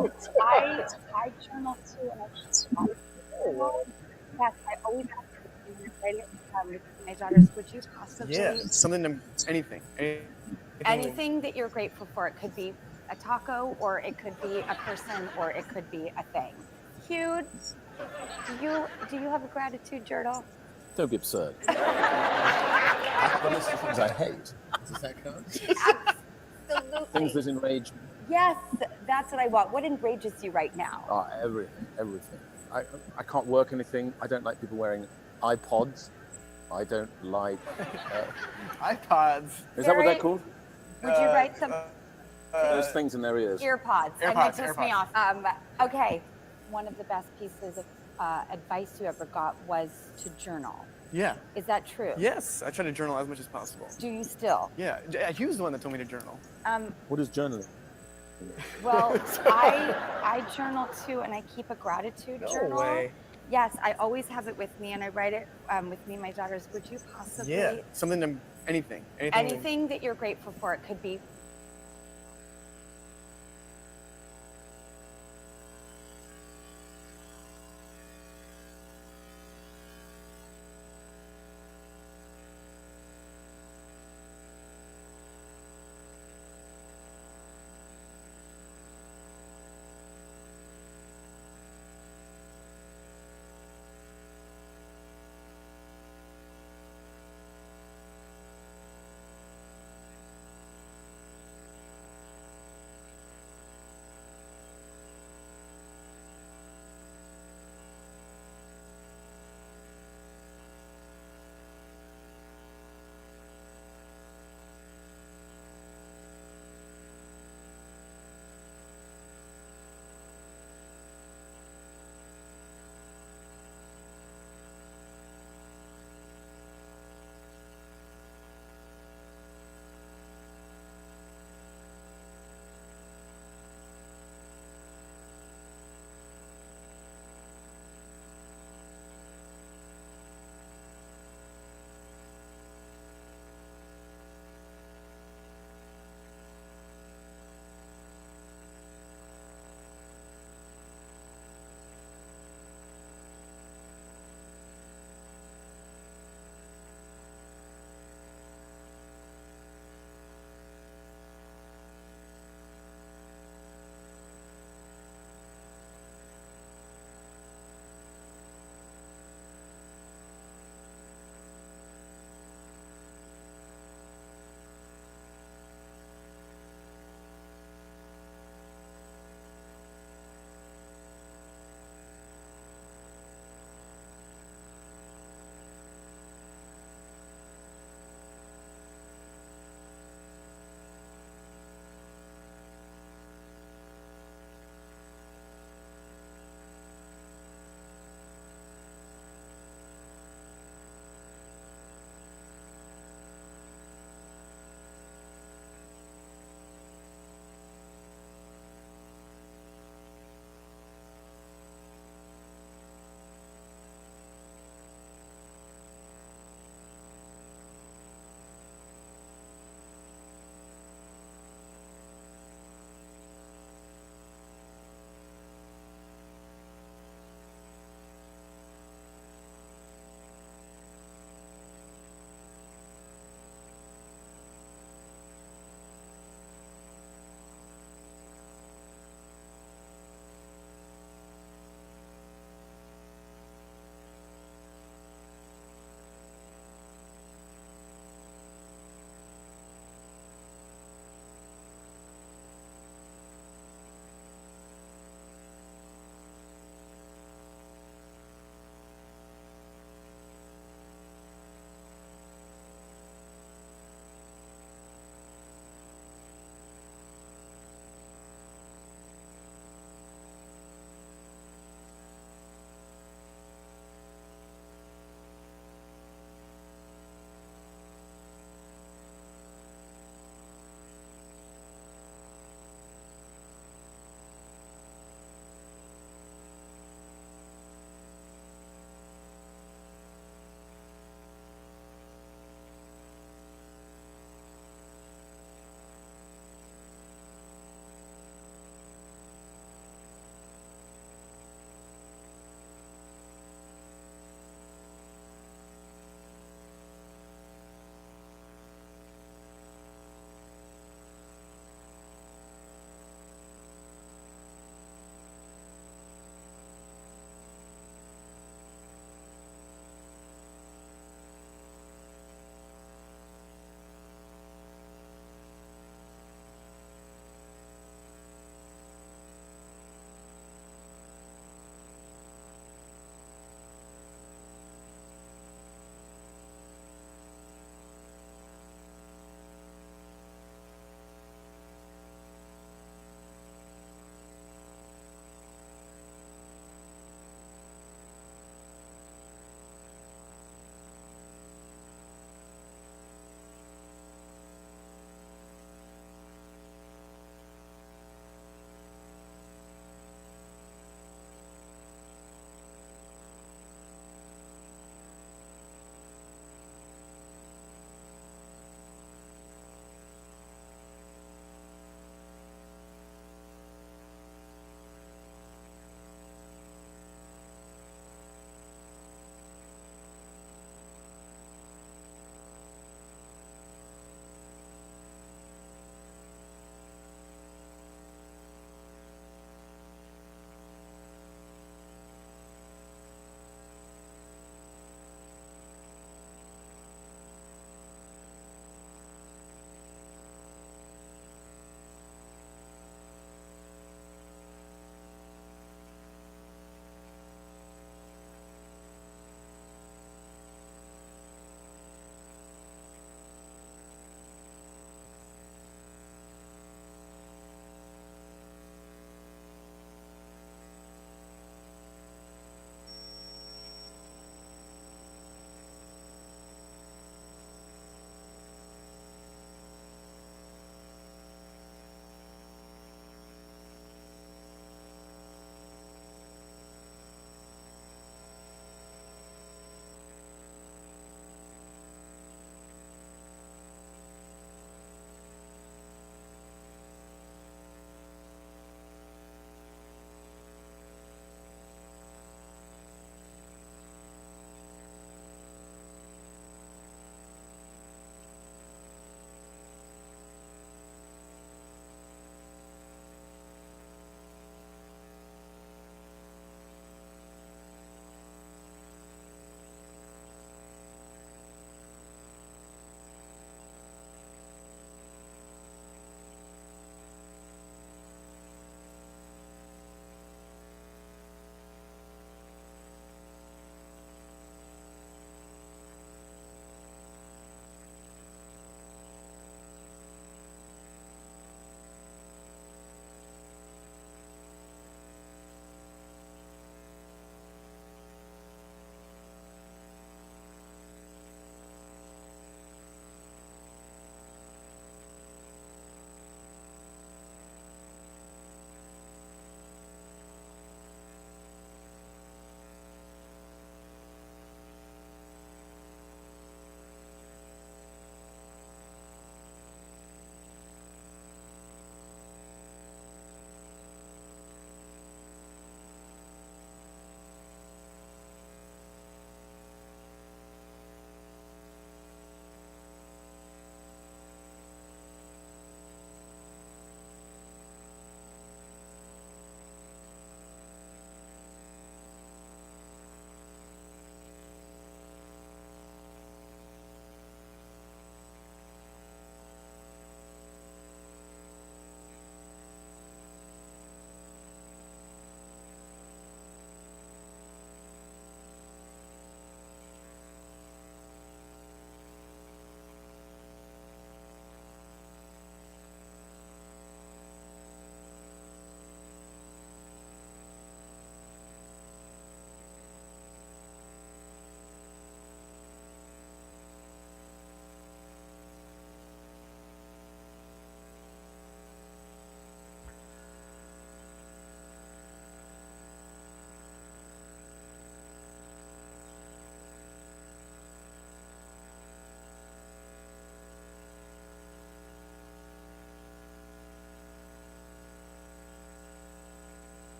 Well, I journal too, and I keep a journal. Yes, I always have to write it with my daughters. Would you Yeah, possibly something to anything, anything. anything that you're grateful for? It could be a taco, or it could be a person, or it could be a thing. Cute. Do you have a gratitude journal? Don't be absurd. I have a list of things I hate. Does that count? Absolutely. Things that enrage me. Yes, that's what I want. What enrages you right now? Everything, everything. I can't work anything. I don't like people wearing iPods. I don't like. iPods. Is that what they're Gary, called? Would you write some Those things in their ears. earpods? And AirPods, they piss me AirPods. off. Okay. One of the best pieces of advice you ever got was to journal. Yeah. Is that true? Yes, I try to journal as much as possible. Do you still? Yeah, he was the one that told me to journal. What is journaling? Well, I journal too, and I keep a gratitude journal. No way. Yes, I always have it with me, and I write it with me and my daughters. Would you possibly? Yeah, something to anything. Anything that you're grateful for. It could be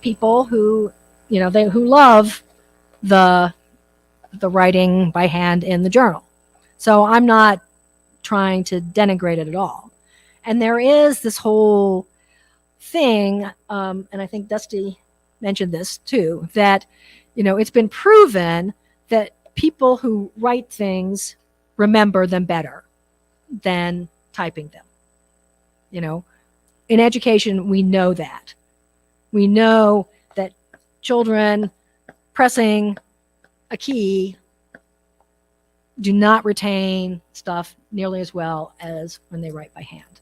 people who, who love the writing by hand in the journal. So I'm not trying to denigrate it at all. And there is this whole thing, and I think Dusty mentioned this too, that, it's been proven that people who write things remember them better than typing them. In education, we know that. We know that children pressing a key do not retain stuff nearly as well as when they write by hand.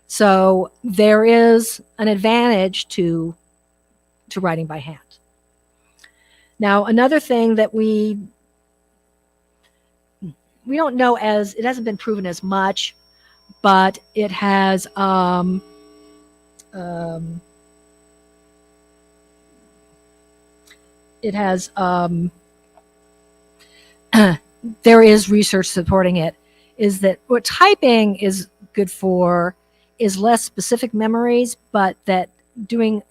So there is an advantage to writing by hand. Now, another thing that we don't know, as it hasn't been proven as much, but it has there is research supporting it, is that what typing is good for is less specific memories, but that doing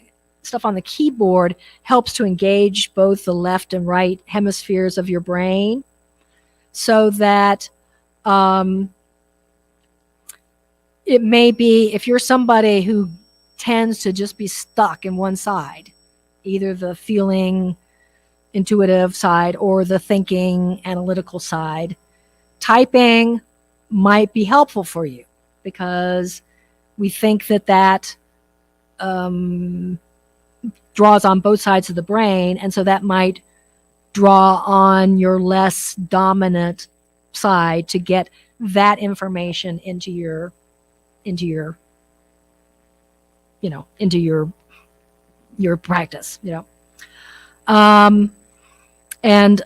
stuff on the keyboard helps to engage both the left and right hemispheres of your brain, so that it may be, if you're somebody who tends to just be stuck in one side, either the feeling intuitive side or the thinking analytical side, typing might be helpful for you, because we think that draws on both sides of the brain, and so that might draw on your less dominant side to get that information into your practice. And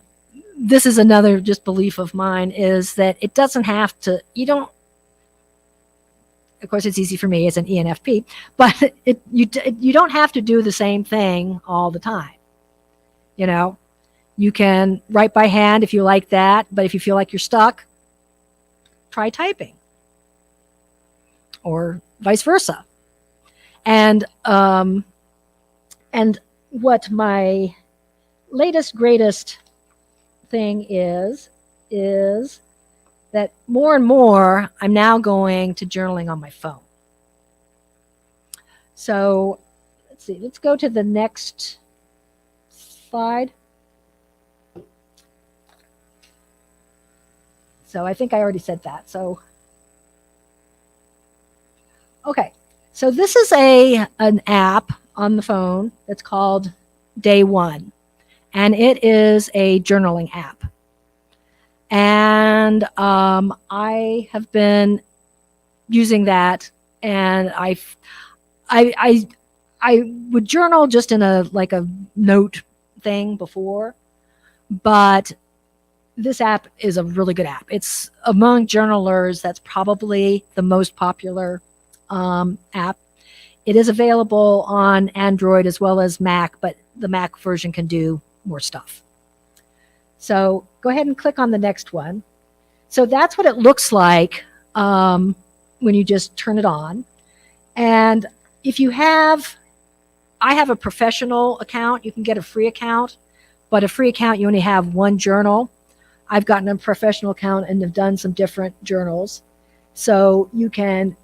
this is another just belief of mine, is that it doesn't have to, of course it's easy for me as an ENFP, but you don't have to do the same thing all the time. You can write by hand if you like that, but if you feel like you're stuck, try typing, or vice versa. And what my latest, greatest thing is that more and more I'm now going to journaling on my phone. So let's see, let's go to the next slide. So I think I already said that. So, okay. So this is an app on the phone that's called Day One, and it is a journaling app. And I have been using that, and I would journal just in a note thing before, but this app is a really good app. It's among journalers, that's probably the most popular app. It is available on Android as well as Mac, but the Mac version can do more stuff. So go ahead and click on the next one. So that's what it looks like when you just turn it on. And if you have, I have a professional account. You can get a free account, but a free account, you only have one journal. I've gotten a professional account and have done some different journals. So you can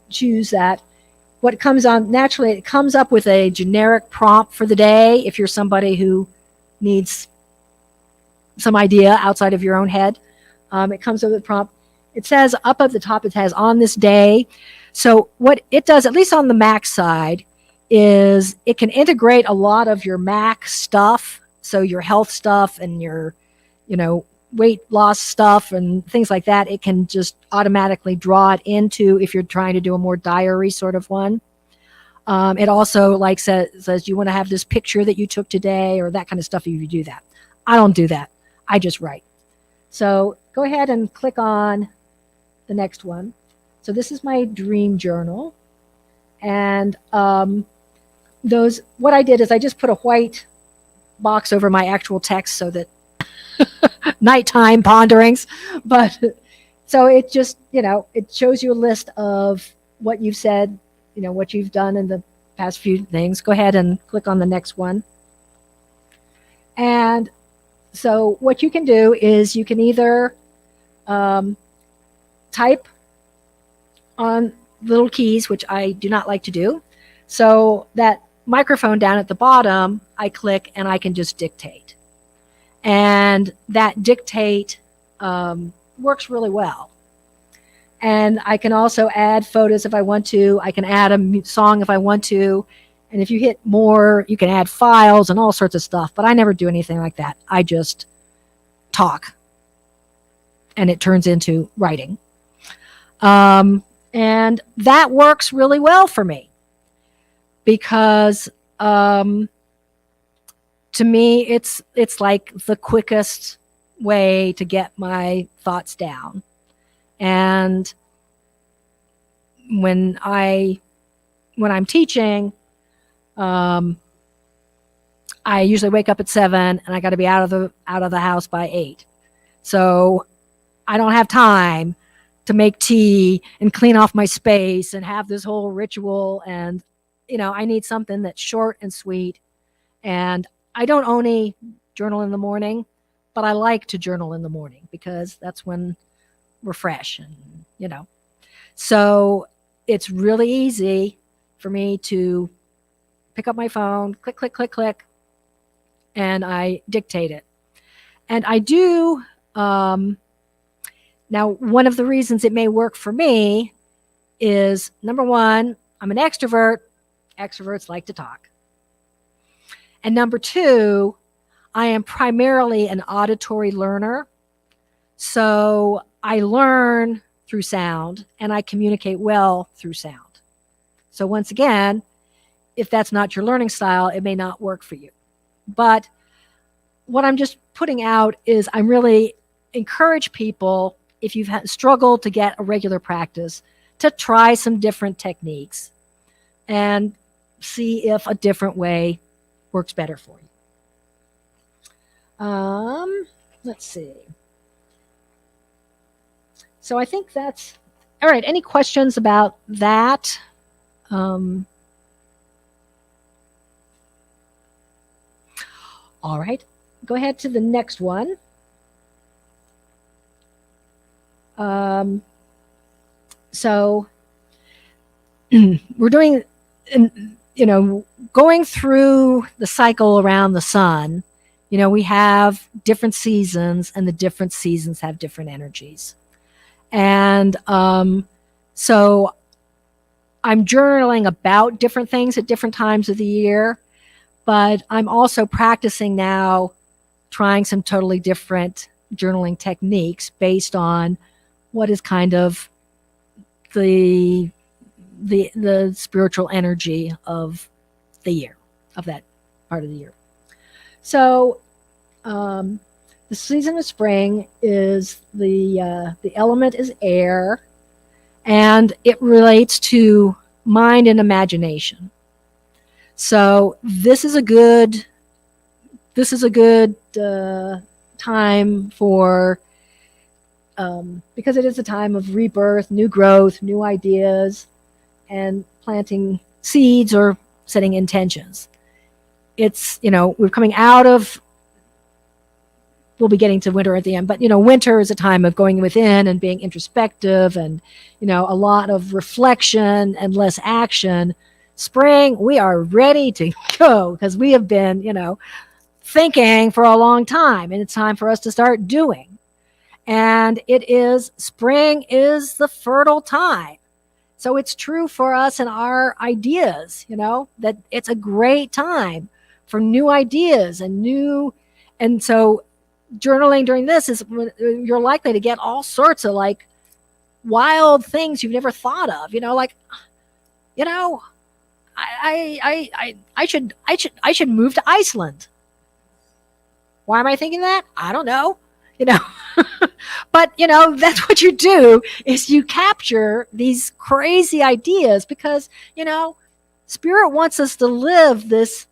choose that. What comes on, naturally, it comes up with a generic prompt for the day if you're somebody who needs some idea outside of your own head. It comes up with a prompt. It says up at the top, it has on this day. So what it does, at least on the Mac side, is it can integrate a lot of your Mac stuff. So your health stuff and your, weight loss stuff and things like that. It can just automatically draw it into, if you're trying to do a more diary sort of one. It also says you want to have this picture that you took today, or that kind of stuff if you do that. I don't do that. I just write. So go ahead and click on the next one. So this is my dream journal. And what I did is I just put a white box over my actual text so that nighttime ponderings. But so it just, it shows you a list of what you've said, what you've done in the past few things. Go ahead and click on the next one. And so what you can do is you can either type on little keys, which I do not like to do. So that microphone down at the bottom, I click and I can just dictate. And that dictate works really well. And I can also add photos if I want to. I can add a song if I want to. And if you hit more, you can add files and all sorts of stuff. But I never do anything like that. I just talk. And it turns into writing. And that works really well for me. Because to me, it's like the quickest way to get my thoughts down. And when I'm teaching, I usually wake up at 7 and I got to be out of the house by 8. So I don't have time to make tea and clean off my space and have this whole ritual. And I need something that's short and sweet. And I don't only journal in the morning, but I like to journal in the morning because that's when we're fresh and so it's really easy for me to pick up my phone, click, click, click, click, and I dictate it. And I do, now one of the reasons it may work for me is, number one, I'm an extrovert. Extroverts like to talk. And number two, I am primarily an auditory learner. So I learn through sound and I communicate well through sound. So once again, if that's not your learning style, it may not work for you. But what I'm just putting out is I really encourage people, if you've struggled to get a regular practice, to try some different techniques and see if a different way works better for you. Let's see. So I think that's all right. Any questions about that? All right, go ahead to the next one. So we're doing, going through the cycle around the sun. We have different seasons, and the different seasons have different energies. And so I'm journaling about different things at different times of the year, but I'm also practicing now, trying some totally different journaling techniques based on what is kind of the spiritual energy of the year, of that part of the year. So the season of spring is the element is air, and it relates to mind and imagination. So this is a good time for because it is a time of rebirth, new growth, new ideas, and planting seeds or setting intentions. It's we're coming out of. We'll be getting to winter at the end, but winter is a time of going within and being introspective and a lot of reflection and less action. Spring, we are ready to go because we have been thinking for a long time, and it's time for us to start doing. And spring is the fertile time. So it's true for us and our ideas, that it's a great time for new ideas and so journaling during this is when you're likely to get all sorts of wild things you've never thought of, I should move to Iceland. Why am I thinking that? I don't know, but that's what you do, is you capture these crazy ideas because, Spirit wants us to live this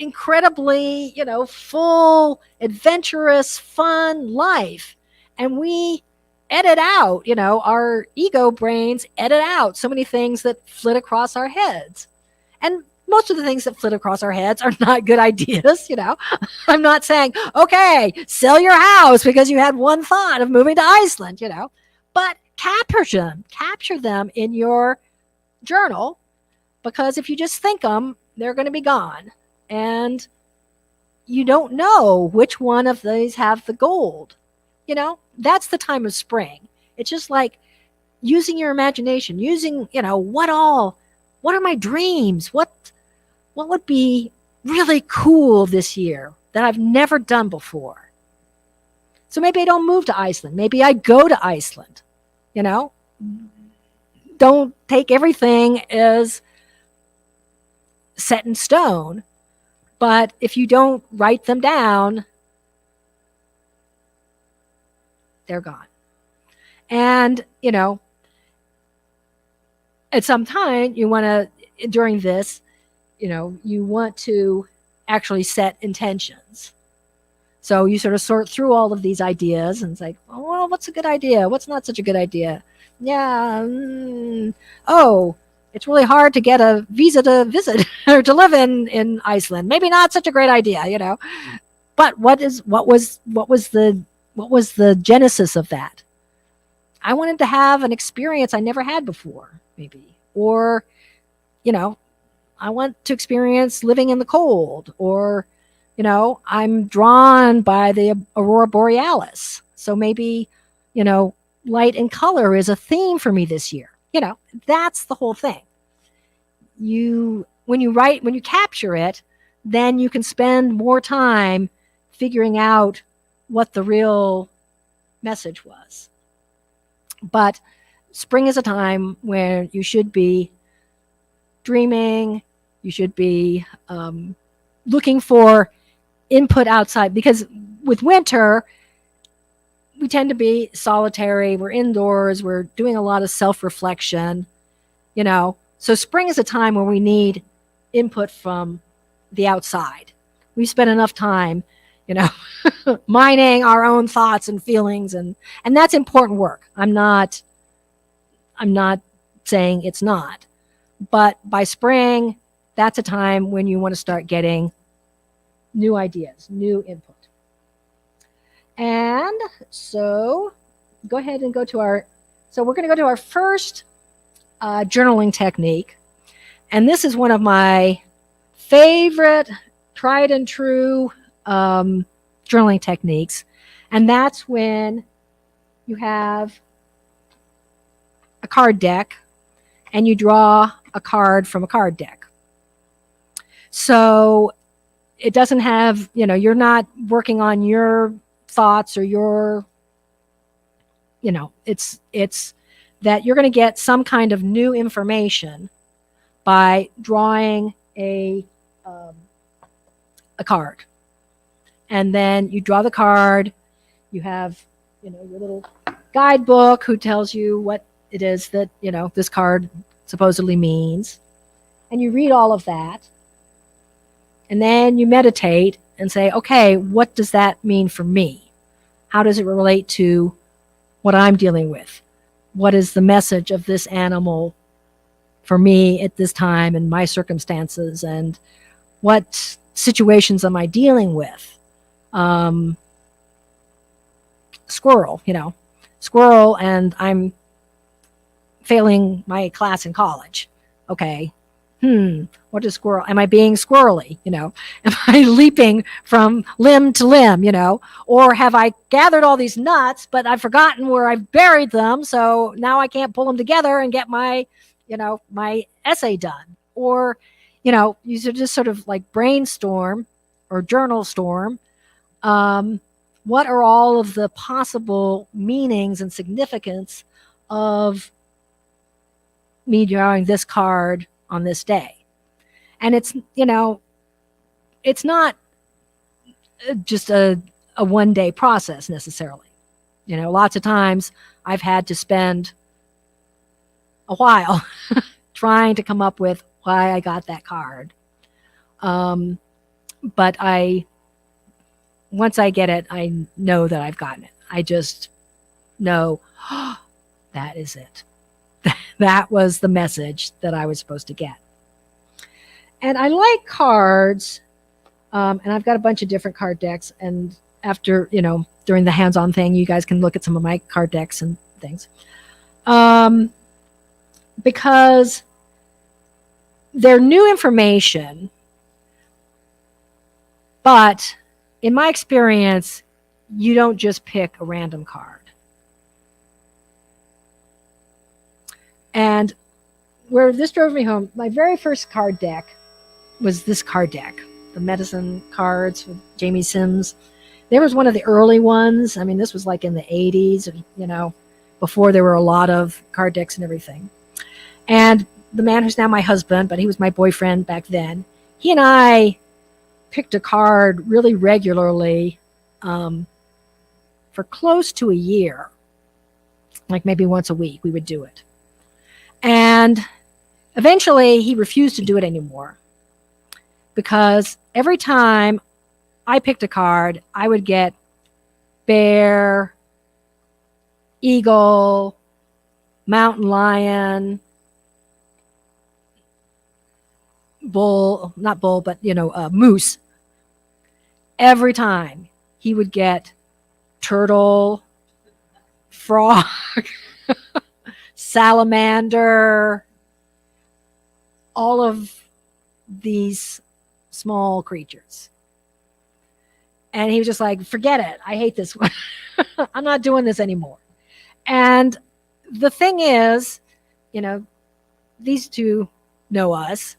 incredibly, full, adventurous, fun life. And we edit out, our ego brains edit out so many things that flit across our heads. And most of the things that flit across our heads are not good ideas. I'm not saying, okay, sell your house because you had one thought of moving to Iceland, but capture them in your journal, because if you just think them, they're going to be gone. And you don't know which one of these have the gold. That's the time of spring. It's just like using your imagination, using, what are my dreams? What would be really cool this year that I've never done before? So maybe I don't move to Iceland. Maybe I go to Iceland. Don't take everything as set in stone. But if you don't write them down, they're gone. And, at some time you want to, during this, you want to actually set intentions. So you sort of sort through all of these ideas and it's like, oh, well, what's a good idea? What's not such a good idea? Yeah. Oh, it's really hard to get a visa to visit or to live in Iceland. Maybe not such a great idea, But what was the genesis of that? I wanted to have an experience I never had before, maybe. Or, I want to experience living in the cold, or, I'm drawn by the aurora borealis. So maybe, light and color is a theme for me this year. That's the whole thing. When you capture it, then you can spend more time figuring out what the real message was. But spring is a time where you should be dreaming, you should be looking for input outside, because with winter, we tend to be solitary, we're indoors, we're doing a lot of self-reflection, So spring is a time where we need input from the outside. We spend enough time, mining our own thoughts and feelings, and that's important work. I'm not saying it's not. But by spring, that's a time when you want to start getting new ideas, new input. And so go ahead and we're going to go to our first journaling technique. And this is one of my favorite tried and true journaling techniques. And that's when you have a card deck and you draw a card from a card deck. So it doesn't have, you're not working on your thoughts or your, it's that you're going to get some kind of new information by drawing a card. And then you draw the card, you have, your little guidebook who tells you what it is that, this card supposedly means. And you read all of that. And then you meditate and say, okay, what does that mean for me? How does it relate to what I'm dealing with? What is the message of this animal for me at this time and my circumstances? And what situations am I dealing with? Squirrel, and I'm failing my class in college. Okay. What is squirrel? Am I being squirrely? Am I leaping from limb to limb, or have I gathered all these nuts, but I've forgotten where I've buried them. So now I can't pull them together and get my, my essay done. Or, you should just sort of like brainstorm or journal storm. What are all of the possible meanings and significance of me drawing this card on this day? And it's, it's not just a one-day process necessarily. Lots of times I've had to spend a while trying to come up with why I got that card. But once I get it, I know that I've gotten it. I just know, that is it. That was the message that I was supposed to get. And I like cards, and I've got a bunch of different card decks. And after, during the hands-on thing, you guys can look at some of my card decks and things. Because they're new information, but in my experience, you don't just pick a random card. And where this drove me home, my very first card deck was this card deck, the medicine cards with Jamie Sims. There was one of the early ones. I mean, this was like in the 80s, before there were a lot of card decks and everything. And the man who's now my husband, but he was my boyfriend back then, he and I picked a card really regularly for close to a year. Like maybe once a week we would do it. And eventually he refused to do it anymore because every time I picked a card, I would get bear, eagle, mountain lion, bull, not bull, but, moose. Every time he would get turtle, frog, salamander, all of these small creatures. And he was just like, forget it. I hate this one. I'm not doing this anymore. And the thing is, these two know us.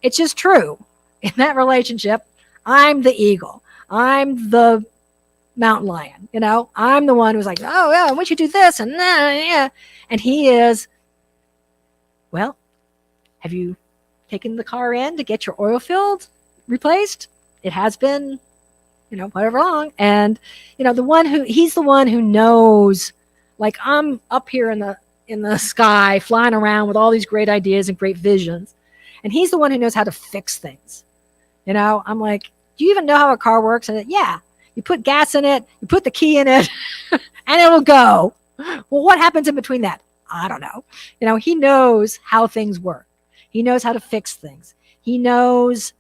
It's just true. In that relationship, I'm the eagle. I'm the mountain lion. I'm the one who's like, oh, yeah, why don't you do this? And yeah. And he is, well, have you taken the car in to get your oil filled, replaced? It has been, whatever long. And, he's the one who knows, like I'm up here in the sky, flying around with all these great ideas and great visions. And he's the one who knows how to fix things. I'm like, do you even know how a car works? And yeah, you put gas in it, you put the key in it, and it'll go. Well, what happens in between that? I don't know. He knows how things work. He knows how to fix things. He knows,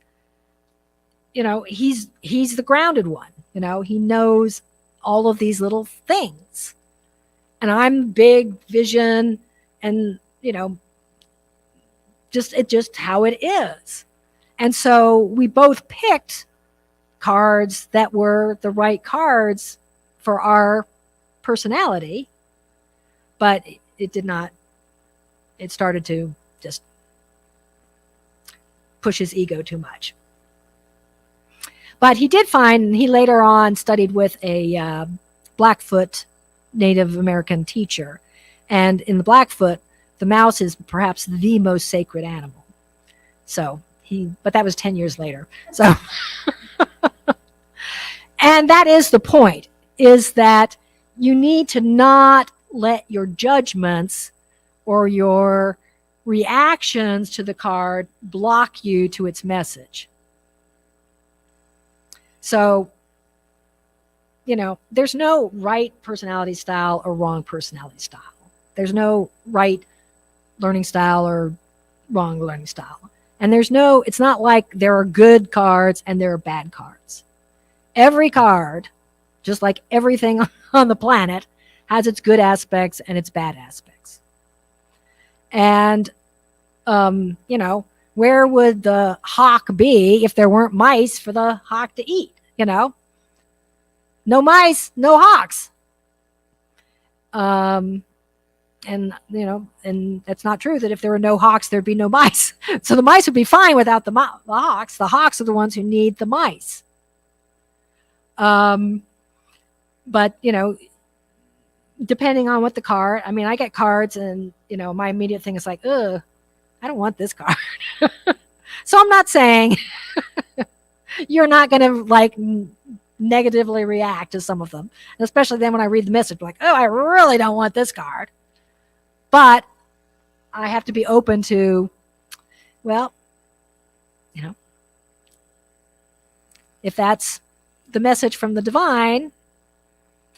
he's the grounded one. He knows all of these little things. And I'm big vision and, just how it is. And so we both picked cards that were the right cards for our personality, but it did not, it started to just push his ego too much. But he did find, and he later on studied with a Blackfoot Native American teacher. And in the Blackfoot, the mouse is perhaps the most sacred animal. So but that was 10 years later. So, and that is the point, is that you need to not let your judgments or your reactions to the card block you to its message. So, there's no right personality style or wrong personality style. There's no right learning style or wrong learning style. And it's not like there are good cards and there are bad cards. Every card, just like everything on the planet, has its good aspects and its bad aspects. And, where would the hawk be if there weren't mice for the hawk to eat? No mice, no hawks. And that's not true, that if there were no hawks, there'd be no mice. So the mice would be fine without the hawks. The hawks are the ones who need the mice. But, depending on what the card, I get cards and, my immediate thing is like, ugh, I don't want this card. So I'm not saying you're not going to negatively react to some of them. And especially then when I read the message, like, oh, I really don't want this card. But I have to be open to, well, if that's the message from the divine,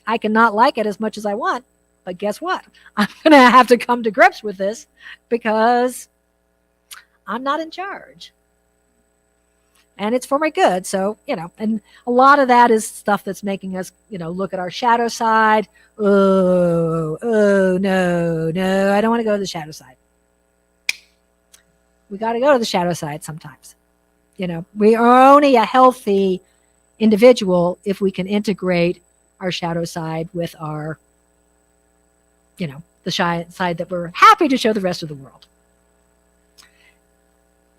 I cannot like it as much as I want, but guess what? I'm going to have to come to grips with this because I'm not in charge. And it's for my good. So, and a lot of that is stuff that's making us, look at our shadow side. Oh, no, I don't want to go to the shadow side. We got to go to the shadow side sometimes. We are only a healthy individual if we can integrate our shadow side with our, the shy side that we're happy to show the rest of the world.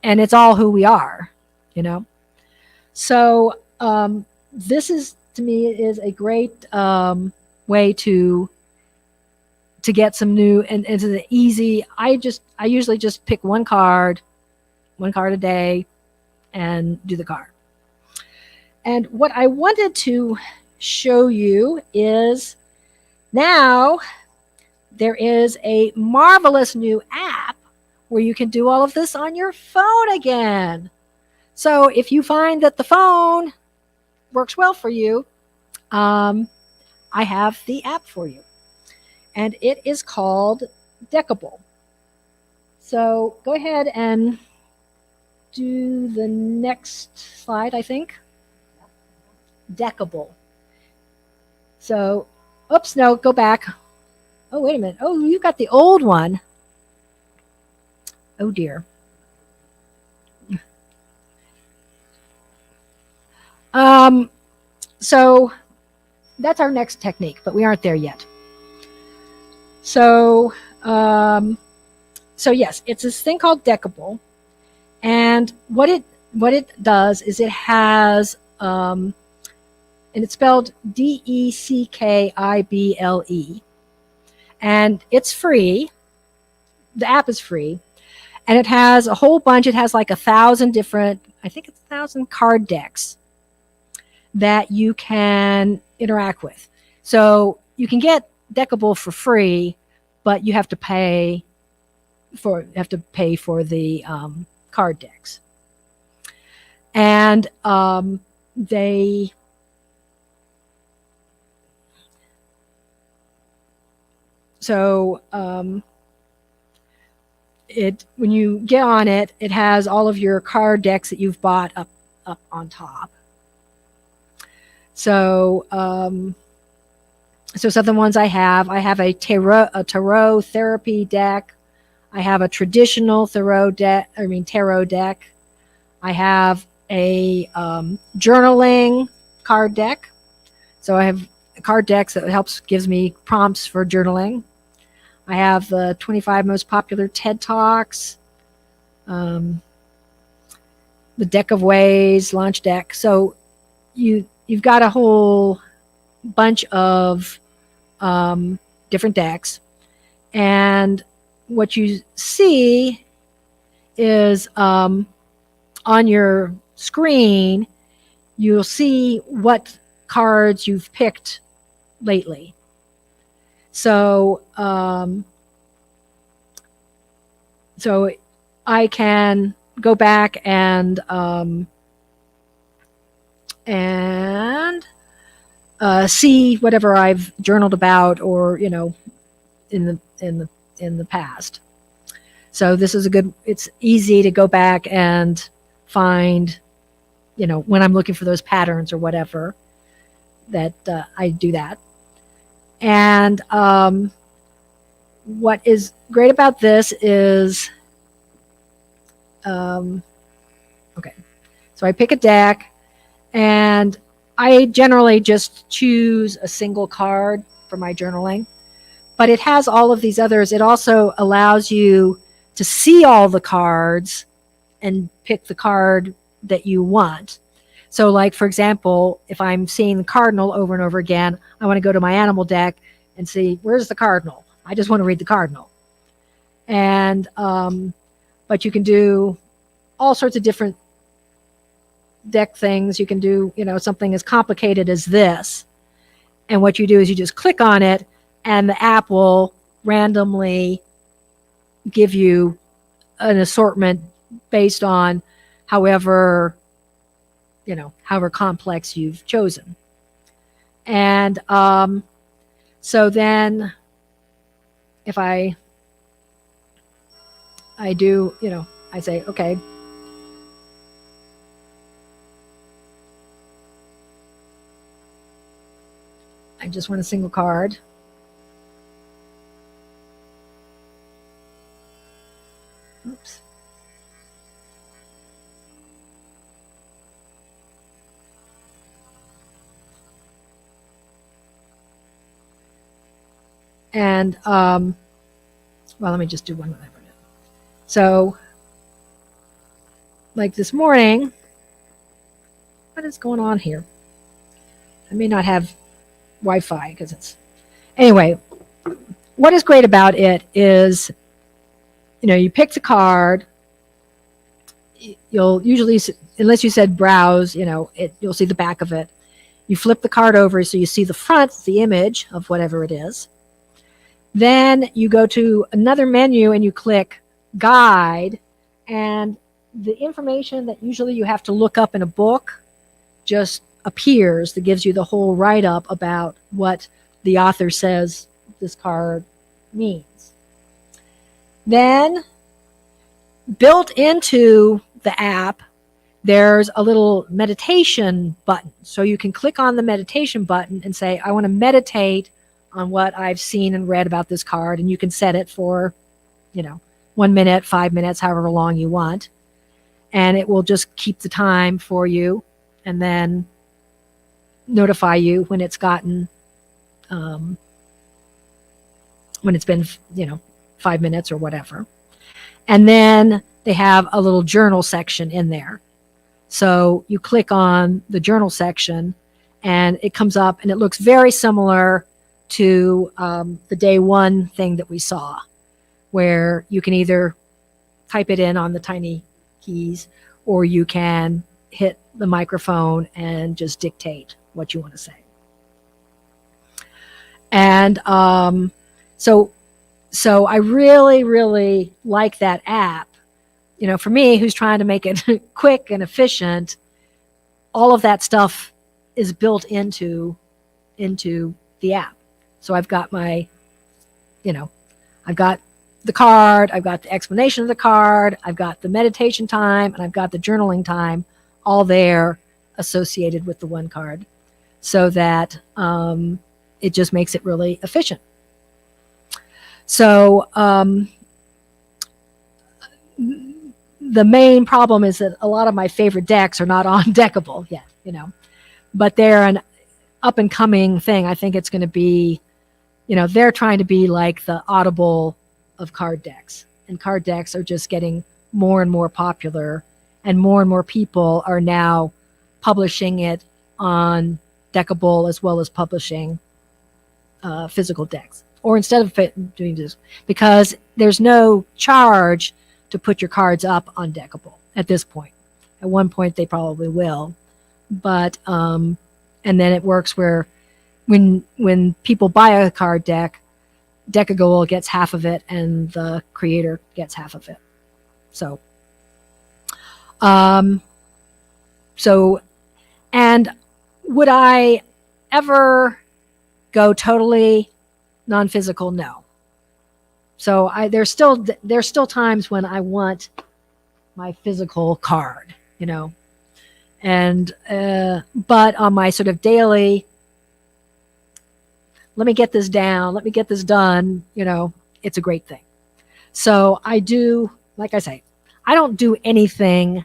And it's all who we are, So this is, to me, is a great way to get some new, and it's an easy. I usually just pick one card a day, and do the card. And what I wanted to show you is now there is a marvelous new app where you can do all of this on your phone again. So if you find that the phone works well for you, I have the app for you. And it is called Deckable. So go ahead and do the next slide, I think. Deckable. So, oops, no, go back. Oh, wait a minute. Oh, you got the old one. Oh, dear. So that's our next technique, but we aren't there yet. So, yes, it's this thing called Deckable. And what it does is it has, and it's spelled Deckible, and it's free. The app is free, and it has a whole bunch. It has like 1,000 different, I think it's 1,000 card decks that you can interact with. So you can get Deckable for free, but you have to pay for the card decks. And they so it when you get on it, it has all of your card decks that you've bought up on top. So some of the ones I have a tarot therapy deck. I have a traditional tarot deck. I have a journaling card deck. So I have card decks that gives me prompts for journaling. I have the 25 most popular TED Talks, the Deck of Ways launch deck. So you've got a whole bunch of different decks, and what you see is on your screen, you'll see what cards you've picked lately. So so I can go back and see whatever I've journaled about, or in the past. So this is it's easy to go back and find, when I'm looking for those patterns or whatever, that I do that. And what is great about this is, okay, so I pick a deck, and I generally just choose a single card for my journaling, but it has all of these others. It also allows you to see all the cards and pick the card that you want. So like, for example, if I'm seeing the cardinal over and over again, I want to go to my animal deck and see, where's the cardinal? I just want to read the cardinal. And, but you can do all sorts of different deck things. You can do, something as complicated as this. And what you do is you just click on it, and the app will randomly give you an assortment based on however complex you've chosen. And So then if I do, I say, okay, I just want a single card. Oops. And, well, let me just do one whatever. So, like this morning, what is going on here? I may not have Wi-Fi because it's, anyway, what is great about it is, you pick the card, you'll usually, unless you said browse, you'll see the back of it. You flip the card over so you see the front, the image of whatever it is. Then you go to another menu and you click guide, and the information that usually you have to look up in a book just appears, that gives you the whole write-up about what the author says this card means. Then built into the app, there's a little meditation button. So you can click on the meditation button and say, I want to meditate on what I've seen and read about this card. And you can set it for, 1 minute, 5 minutes, however long you want. And it will just keep the time for you and then notify you when it's gotten, when it's been, 5 minutes or whatever. And then they have a little journal section in there. So you click on the journal section and it comes up and it looks very similar to the day one thing that we saw, where you can either type it in on the tiny keys or you can hit the microphone and just dictate what you want to say. And so I really, really like that app. For me, who's trying to make it quick and efficient, all of that stuff is built into the app. So I've got my, I've got the card, I've got the explanation of the card, I've got the meditation time, and I've got the journaling time, all there associated with the one card, so that it just makes it really efficient. So the main problem is that a lot of my favorite decks are not on Deckable yet, but they're an up and coming thing. I think it's going to be, they're trying to be like the Audible of card decks, and card decks are just getting more and more popular, and more people are now publishing it on Deckable as well as publishing physical decks. Or instead of doing this, because there's no charge to put your cards up on Deckable at this point. At one point they probably will, but and then it works where when people buy a card deck, Deckable gets half of it and the creator gets half of it. So and would I ever go totally non-physical? No. So there's still times when I want my physical card, and but on my sort of daily, let me get this down, let me get this done, it's a great thing. So I do, like I say, I don't do anything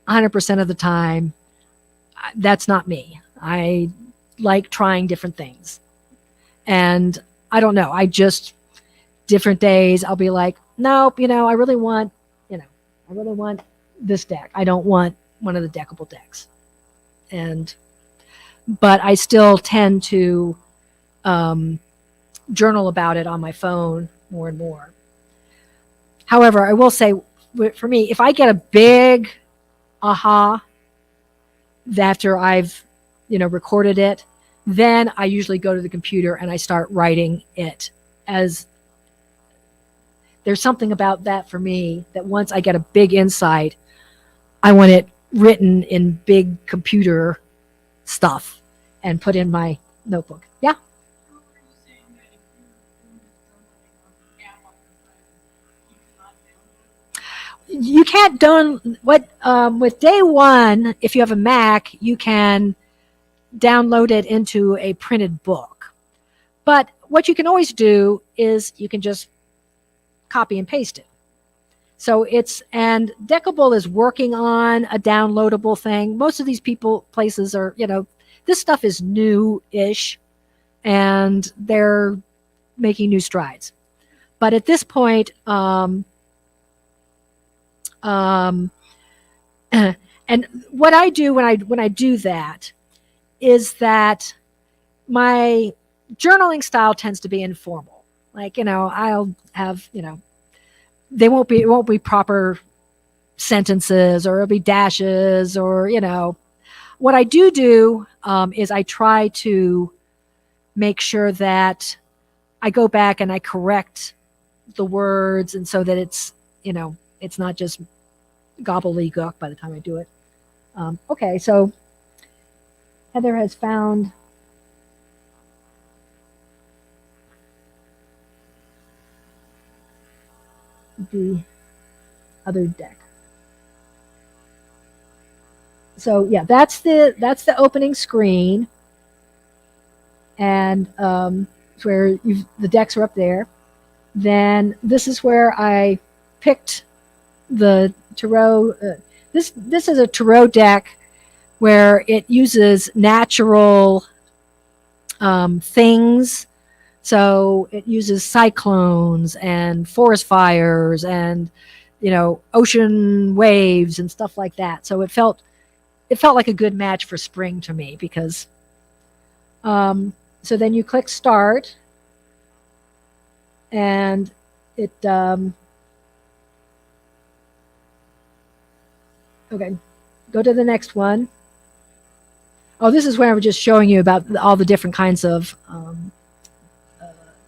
100% of the time. That's not me. I like trying different things. And I don't know, different days I'll be like, nope, I really want this deck. I don't want one of the Deckable decks. But I still tend to journal about it on my phone more and more. However, I will say, for me, if I get a big aha after I've recorded it, then I usually go to the computer and I start writing it. As there's something about that for me, that once I get a big insight, I want it written in big computer stuff and put in my notebook. Yeah. You can't down what with day one. If you have a Mac, you can download it into a printed book. But what you can always do is you can just copy and paste it. So and Deckable is working on a downloadable thing. Most of these places are, this stuff is new-ish, and they're making new strides. But at this point, and what I do when I do that is that my journaling style tends to be informal. Like, I'll have, it won't be proper sentences, or it'll be dashes, or, what I do is I try to make sure that I go back and I correct the words, and so that it's not just gobbledygook by the time I do it. Okay, so Heather has found the other deck. So yeah, that's the opening screen, and where the decks are up there. Then this is where I picked the tarot. This is a tarot deck where it uses natural things. So it uses cyclones and forest fires and ocean waves and stuff like that. So it felt like a good match for spring to me, because so then you click start, and it okay, go to the next one. Oh, this is where I was just showing you about all the different kinds of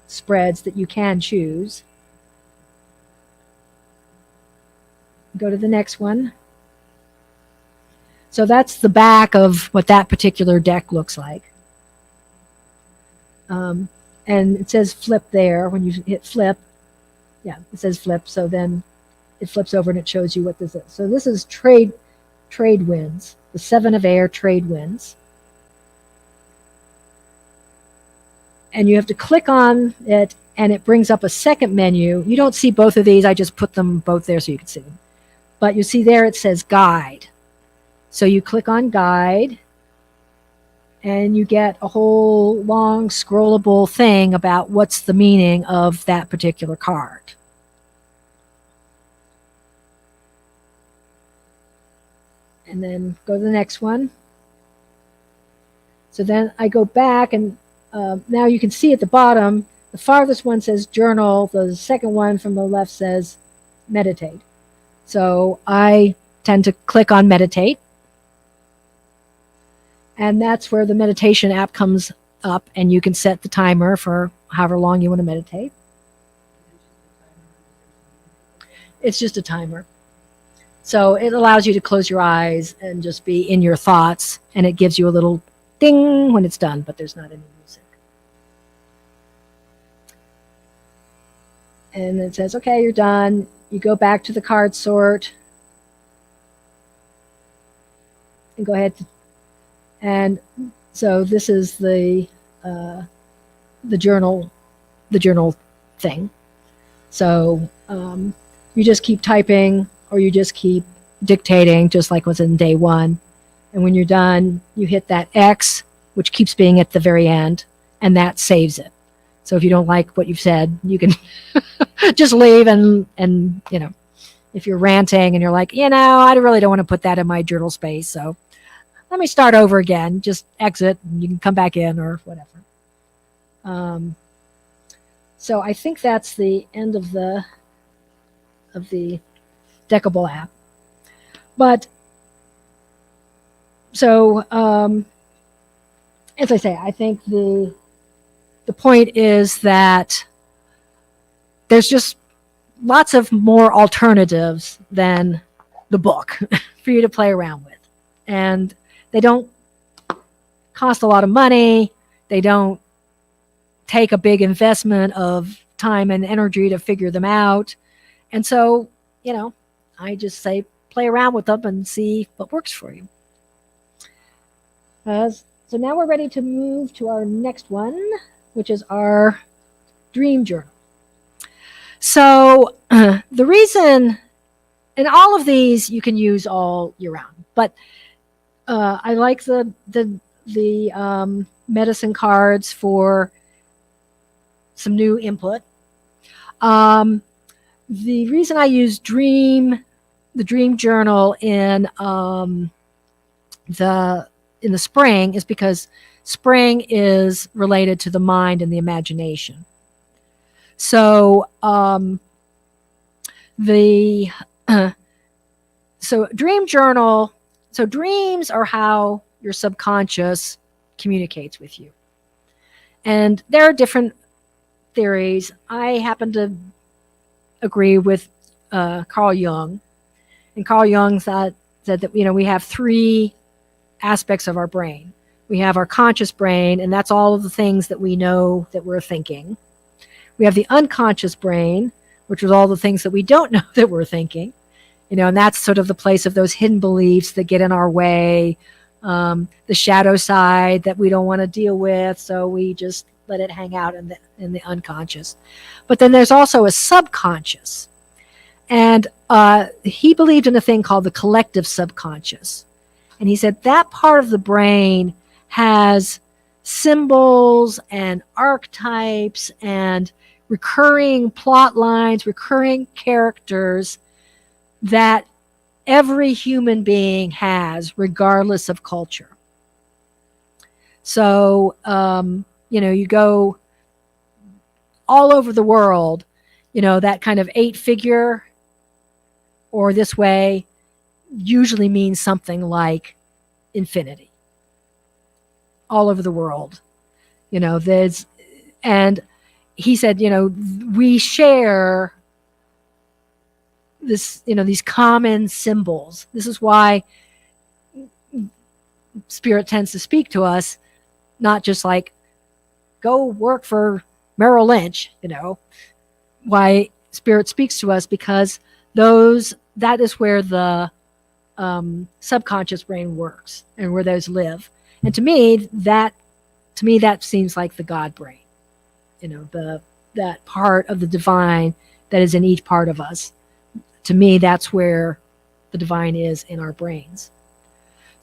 spreads that you can choose. Go to the next one. So that's the back of what that particular deck looks like. And it says flip there. When you hit flip, yeah, it says flip. So then it flips over and it shows you what this is. So this is trade winds, the 7 of air trade winds. And you have to click on it, and it brings up a second menu. You don't see both of these. I just put them both there so you can see them. But you see there it says guide. So you click on guide, and you get a whole long scrollable thing about what's the meaning of that particular card. And then go to the next one. So then I go back, and now you can see at the bottom, the farthest one says journal. The second one from the left says meditate. So I tend to click on meditate. And that's where the meditation app comes up, and you can set the timer for however long you want to meditate. It's just a timer. So it allows you to close your eyes and just be in your thoughts, and it gives you a little ding when it's done, but there's not any music. And it says, okay, you're done. You go back to the card sort and go ahead. And so this is the journal thing. So you just keep typing, or you just keep dictating, just like was in day one. And when you're done, you hit that X, which keeps being at the very end, and that saves it. So if you don't like what you've said, you can just leave, and if you're ranting and you're like, I really don't want to put that in my journal space, so let me start over again. Just exit, and you can come back in or whatever. So I think that's the end of the Deckable app. But so as I say, I think the point is that there's just lots of more alternatives than the book for you to play around with, and they don't cost a lot of money. They don't take a big investment of time and energy to figure them out. And so, I just say play around with them and see what works for you. So now we're ready to move to our next one, which is our dream journal. So the reason, and all of these you can use all year round, but I like the medicine cards for some new input. The reason I use the dream journal in the spring is because spring is related to the mind and the imagination. So so dream journal. So dreams are how your subconscious communicates with you, and there are different theories. I happen to agree with Carl Jung, and Carl Jung said that we have three aspects of our brain. We have our conscious brain, and that's all of the things that we know that we're thinking. We have the unconscious brain, which is all the things that we don't know that we're thinking, and that's sort of the place of those hidden beliefs that get in our way, the shadow side that we don't want to deal with, so we just let it hang out in the unconscious. But then there's also a subconscious, and he believed in a thing called the collective subconscious. And he said that part of the brain has symbols and archetypes and recurring plot lines, recurring characters that every human being has, regardless of culture. So, you go all over the world, that kind of 8-figure or this way usually means something like infinity all over the world. And he said, we share this, these common symbols. This is why spirit tends to speak to us, not just like, go work for Merrill Lynch, why spirit speaks to us, because that is where the subconscious brain works and where those live. And to me that seems like the God brain, that part of the divine that is in each part of us. To me, that's where the divine is in our brains.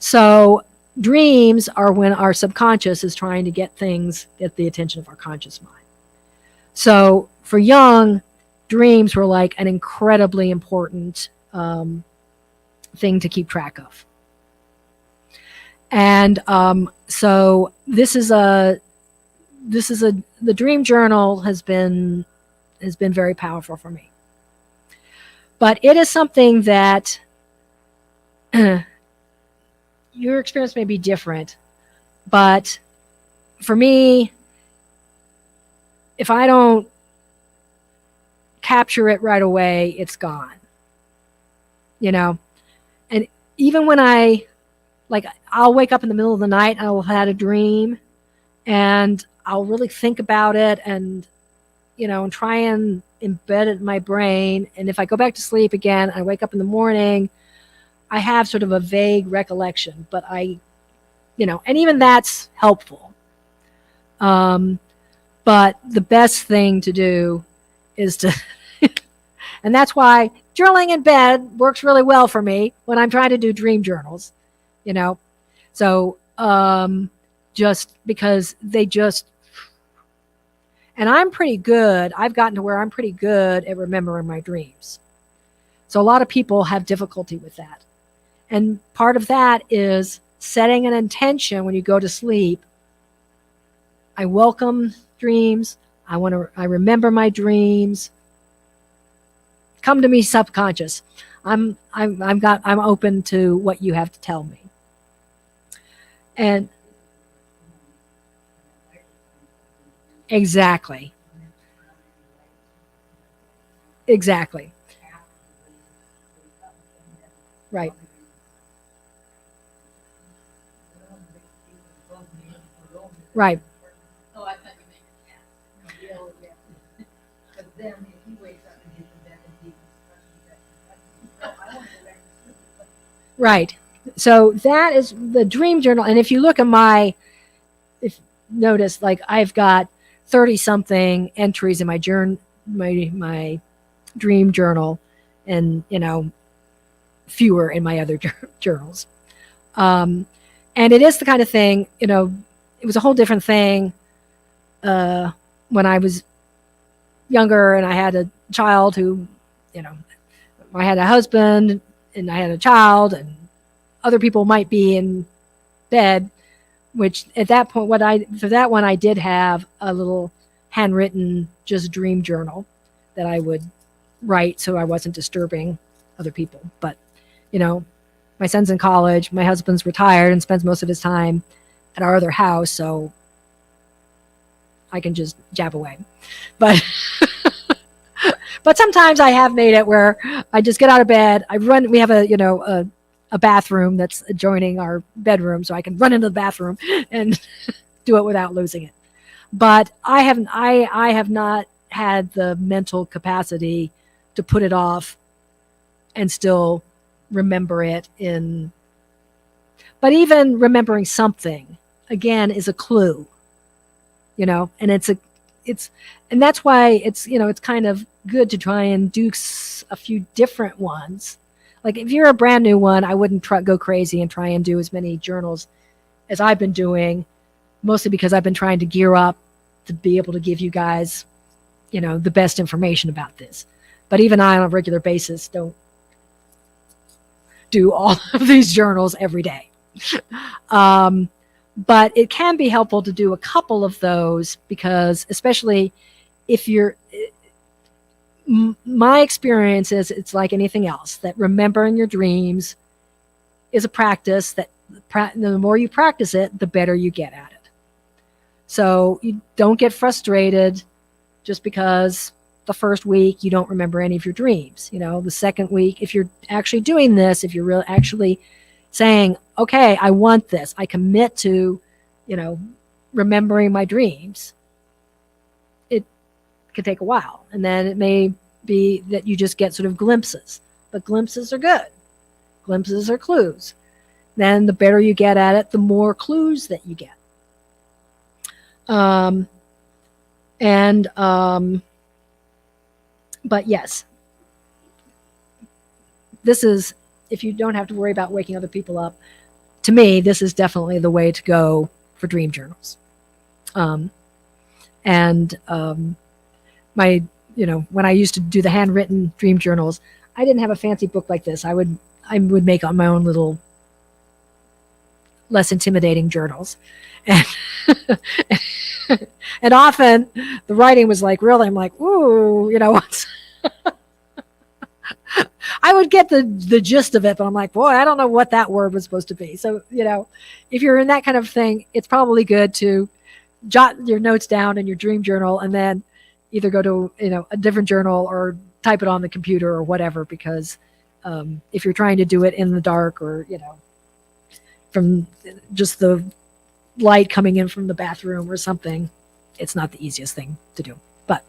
So dreams are when our subconscious is trying to get the attention of our conscious mind. So for Jung, dreams were like an incredibly important thing to keep track of. And so the dream journal has been very powerful for me. But it is something that your experience may be different, but for me, if I don't capture it right away, it's gone. And even when I'll wake up in the middle of the night and I will have had a dream, and I'll really think about it and and try and embed it in my brain. And if I go back to sleep again, I wake up in the morning, I have sort of a vague recollection, but and even that's helpful. But the best thing to do is to, and that's why journaling in bed works really well for me when I'm trying to do dream journals, So just because and I'm pretty good. I've gotten to where I'm pretty good at remembering my dreams. So a lot of people have difficulty with that. And part of that is setting an intention when you go to sleep. I welcome dreams. I remember my dreams. Come to me, subconscious. I'm open to what you have to tell me. And exactly. Right. Right. Right. So that is the dream journal. And if you look at if notice, like I've got 30 something entries in my my dream journal, and fewer in my other journals. And it is the kind of thing, it was a whole different thing when I was younger and I had a child who, I had a husband and I had a child, and other people might be in bed, which at that point, for that one, I did have a little handwritten just dream journal that I would write so I wasn't disturbing other people. But, my son's in college, my husband's retired and spends most of his time at our other house, so I can just jab away. But but sometimes I have made it where I just get out of bed, we have a bathroom that's adjoining our bedroom, so I can run into the bathroom and do it without losing it. But I have not had the mental capacity to put it off and still remember it but even remembering something again is a clue, and and that's why it's kind of good to try and do a few different ones. Like if you're a brand new one, I wouldn't go crazy and try and do as many journals as I've been doing, mostly because I've been trying to gear up to be able to give you guys, the best information about this. But even I, on a regular basis, don't do all of these journals every day. But it can be helpful to do a couple of those, because especially if my experience is it's like anything else, that remembering your dreams is a practice that the more you practice it, the better you get at it. So you don't get frustrated just because the first week you don't remember any of your dreams. The second week, if you're actually doing this, if you're really actually saying, okay, I want this, I commit to, remembering my dreams, it could take a while. And then it may be that you just get sort of glimpses, but glimpses are good. Glimpses are clues. Then the better you get at it, the more clues that you get. But yes, this is, if you don't have to worry about waking other people up, to me, this is definitely the way to go for dream journals. When I used to do the handwritten dream journals, I didn't have a fancy book like this. I would make on my own little less intimidating journals. And, and often the writing was like, really, I'm like, ooh, I would get the gist of it, but I'm like, boy, I don't know what that word was supposed to be. So, if you're in that kind of thing, it's probably good to jot your notes down in your dream journal and then either go to, a different journal or type it on the computer or whatever, because if you're trying to do it in the dark or, from just the light coming in from the bathroom or something, it's not the easiest thing to do. But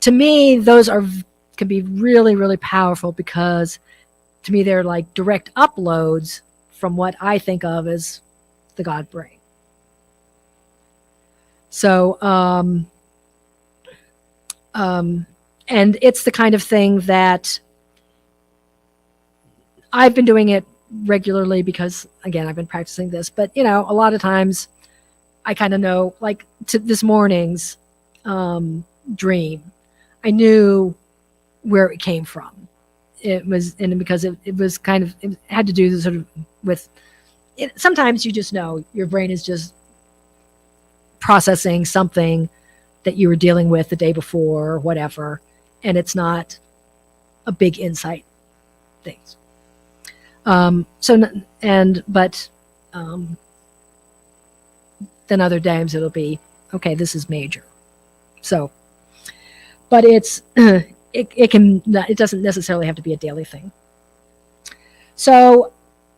to me, those can be really, really powerful, because to me, they're like direct uploads from what I think of as the God brain. So, and it's the kind of thing that I've been doing it regularly because, again, I've been practicing this. But, a lot of times I kind of know, like this morning's dream, I knew where it came from. It was, and because it was kind of, it had to do sort of with it. Sometimes you just know your brain is just processing something that you were dealing with the day before or whatever, and it's not a big insight thing. Then other times it'll be, okay, this is major. So, but it doesn't necessarily have to be a daily thing. So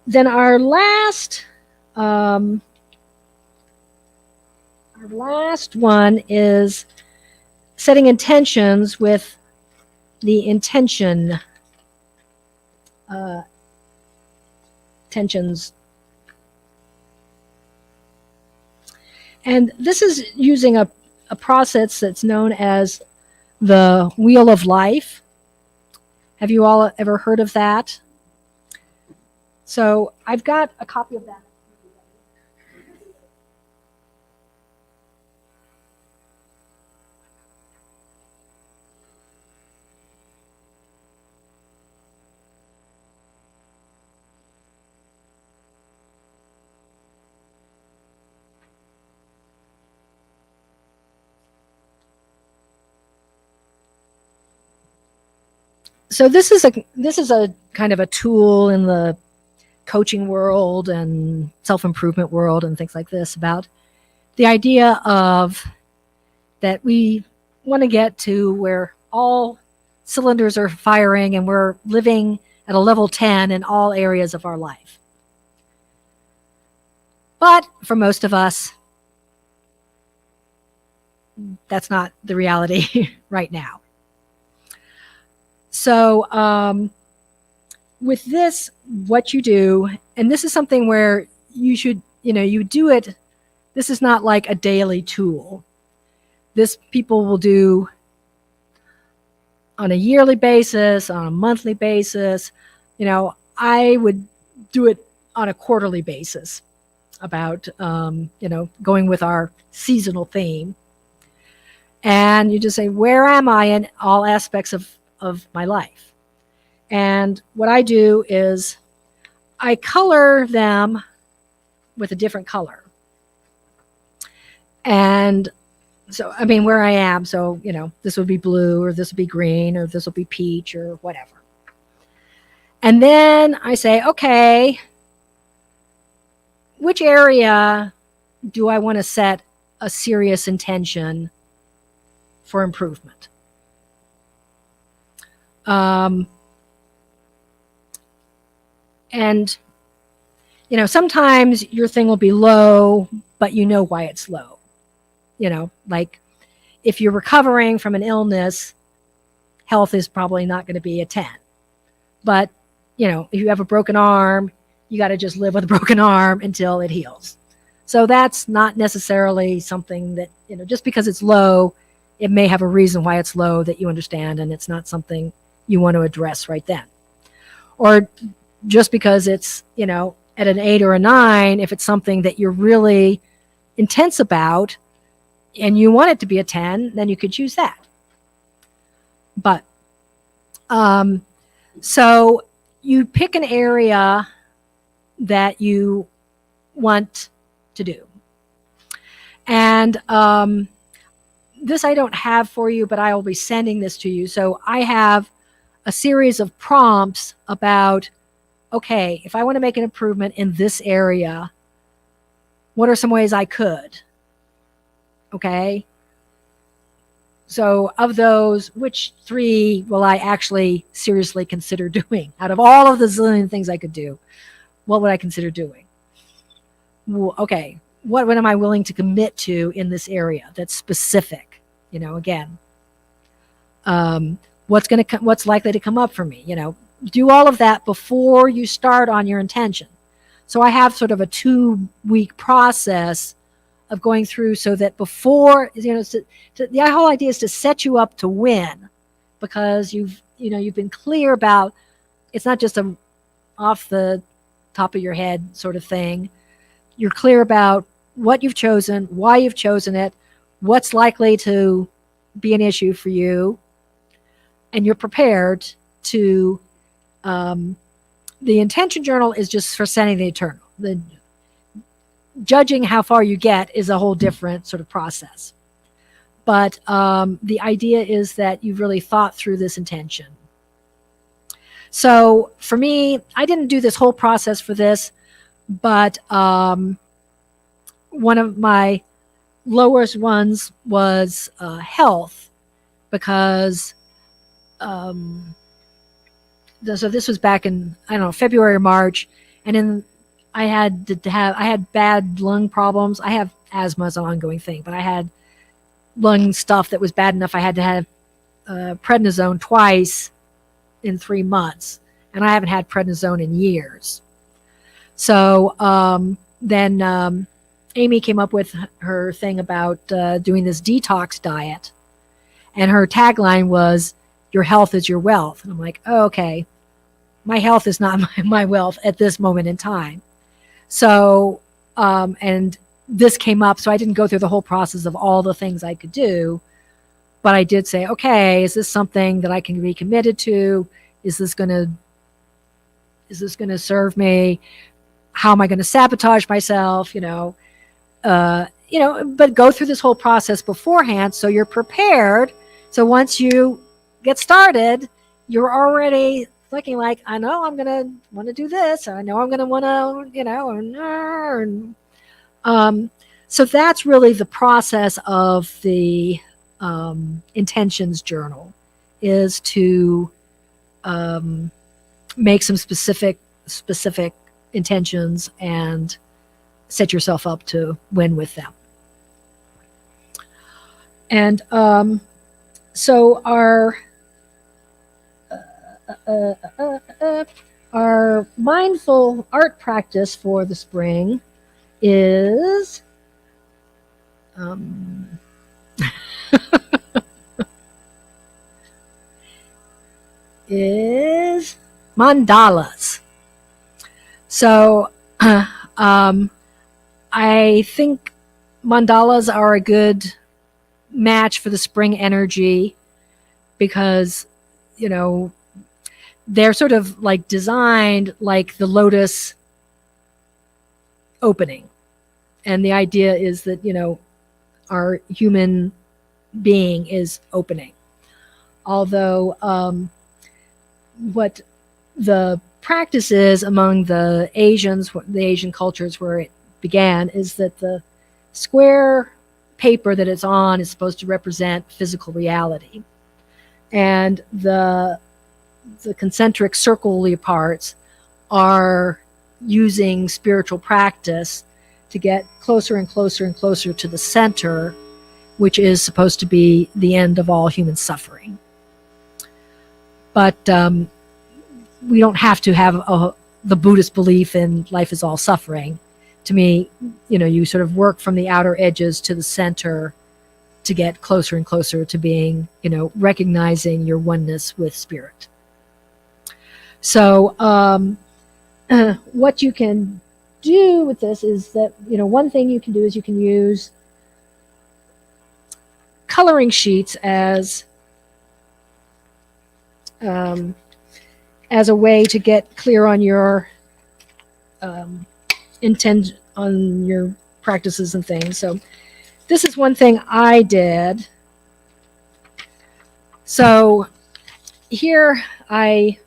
then our last one is setting intentions with the intentions. And this is using a process that's known as the Wheel of Life. Have you all ever heard of that? So I've got a copy of that. So this is a kind of a tool in the coaching world and self-improvement world and things like this about the idea of that we want to get to where all cylinders are firing and we're living at a level 10 in all areas of our life. But for most of us, that's not the reality right now. So with this, what you do, and this is something where you should, you do it. This is not like a daily tool. This people will do on a yearly basis, on a monthly basis. I would do it on a quarterly basis about, going with our seasonal theme. And you just say, where am I in all aspects of my life? And what I do is I color them with a different color. And so, where I am, so, this would be blue, or this would be green, or this will be peach, or whatever. And then I say, okay, which area do I want to set a serious intention for improvement? And sometimes your thing will be low, but you know why it's low. Like if you're recovering from an illness, health is probably not going to be a 10. But if you have a broken arm, you got to just live with a broken arm until it heals. So that's not necessarily something that, just because it's low, it may have a reason why it's low that you understand, and it's not something you want to address right then. Or just because it's, at an 8 or a 9, if it's something that you're really intense about and you want it to be a 10, then you could choose that. But, so you pick an area that you want to do. And, this I don't have for you, but I will be sending this to you. So I have a series of prompts about, okay, if I want to make an improvement in this area, what are some ways I could? Okay. So of those, which 3 will I actually seriously consider doing? Out of all of the zillion things I could do, what would I consider doing? Well, okay. What am I willing to commit to in this area that's specific? Again, what's likely to come up for me? Do all of that before you start on your intention. So I have sort of a 2-week process of going through so that before, the whole idea is to set you up to win, because you've been clear about, it's not just a off the top of your head sort of thing. You're clear about what you've chosen, why you've chosen it, what's likely to be an issue for you, and you're prepared to, the intention journal is just for setting the eternal. The judging how far you get is a whole different sort of process. But the idea is that you've really thought through this intention. So for me, I didn't do this whole process for this, but one of my lowest ones was health, because so this was back in, February or March, and I had bad lung problems. I have asthma as an ongoing thing, but I had lung stuff that was bad enough I had to have prednisone twice in 3 months, and I haven't had prednisone in years. So then Amy came up with her thing about doing this detox diet, and her tagline was, "Your health is your wealth." And I'm like, oh, okay, my health is not my wealth at this moment in time. So, and this came up, so I didn't go through the whole process of all the things I could do, but I did say, okay, is this something that I can be committed to? Is this going to serve me? How am I going to sabotage myself? But go through this whole process beforehand, so you're prepared. So once you get started, you're already looking like, I know I'm going to want to do this. Or I know I'm going to want to, so that's really the process of the intentions journal, is to make some specific intentions and set yourself up to win with them. And so our mindful art practice for the spring is is mandalas. So I think mandalas are a good match for the spring energy, because they're sort of like designed like the lotus opening, and the idea is that our human being is opening. Although what the practice is among the Asian cultures where it began, is that the square paper that it's on is supposed to represent physical reality, and the concentric circle parts are using spiritual practice to get closer and closer and closer to the center, which is supposed to be the end of all human suffering. But we don't have to have the Buddhist belief in life is all suffering. To me, you sort of work from the outer edges to the center to get closer and closer to being, recognizing your oneness with spirit. So what you can do with this is that, one thing you can do is you can use coloring sheets as a way to get clear on your intent on your practices and things. So this is one thing I did. So here I